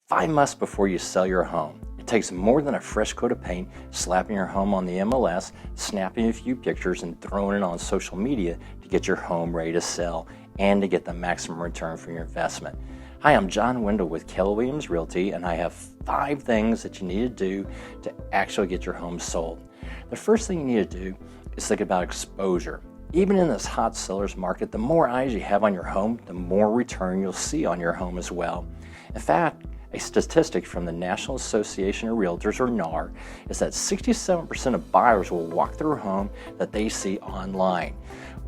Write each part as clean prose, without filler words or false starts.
5 months before you sell your home. It takes more than a fresh coat of paint, slapping your home on the MLS, snapping a few pictures, and throwing it on social media to get your home ready to sell and to get the maximum return for your investment. Hi, I'm John Wendell with Keller Williams Realty, and I have 5 things that you need to do to actually get your home sold. The first thing you need to do is think about exposure. Even in this hot seller's market, the more eyes you have on your home, the more return you'll see on your home as well. In fact, a statistic from the National Association of Realtors, or NAR, is that 67% of buyers will walk through a home that they see online.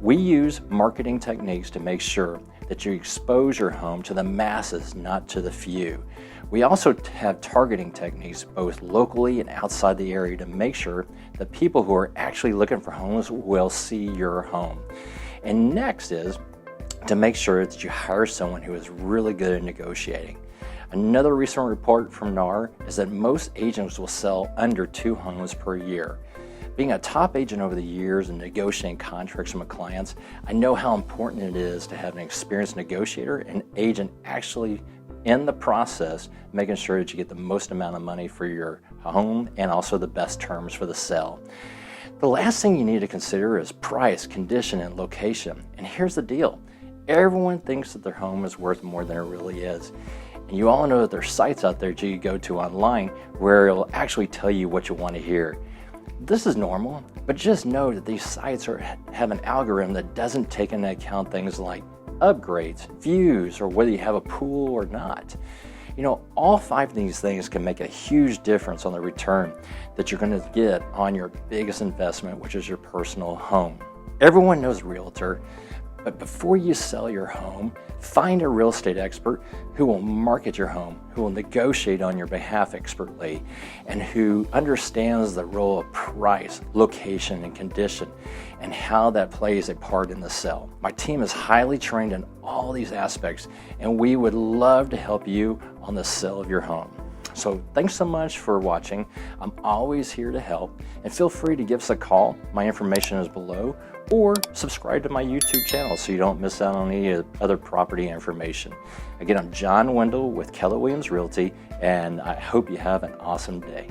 We use marketing techniques to make sure that you expose your home to the masses, not to the few. We also have targeting techniques both locally and outside the area to make sure that people who are actually looking for homes will see your home. And next is to make sure that you hire someone who is really good at negotiating. Another recent report from NAR is that most agents will sell under 2 homes per year. Being a top agent over the years and negotiating contracts with my clients, I know how important it is to have an experienced negotiator and agent actually in the process, making sure that you get the most amount of money for your home and also the best terms for the sale. The last thing you need to consider is price, condition, and location. And here's the deal. Everyone thinks that their home is worth more than it really is. And you all know that there's sites out there that you go to online where it'll actually tell you what you want to hear. This is normal, but just know that these sites have an algorithm that doesn't take into account things like upgrades, views, or whether you have a pool or not. You know, all 5 of these things can make a huge difference on the return that you're going to get on your biggest investment, which is your personal home. Everyone knows a realtor, but before you sell your home, find a real estate expert who will market your home, who will negotiate on your behalf expertly, and who understands the role of price, location, and condition, and how that plays a part in the sale. My team is highly trained in all these aspects, and we would love to help you on the sale of your home. So thanks so much for watching. I'm always here to help, and feel free to give us a call. My information is below, or subscribe to my YouTube channel so you don't miss out on any other property information. Again, I'm John Wendell with Keller Williams Realty, and I hope you have an awesome day.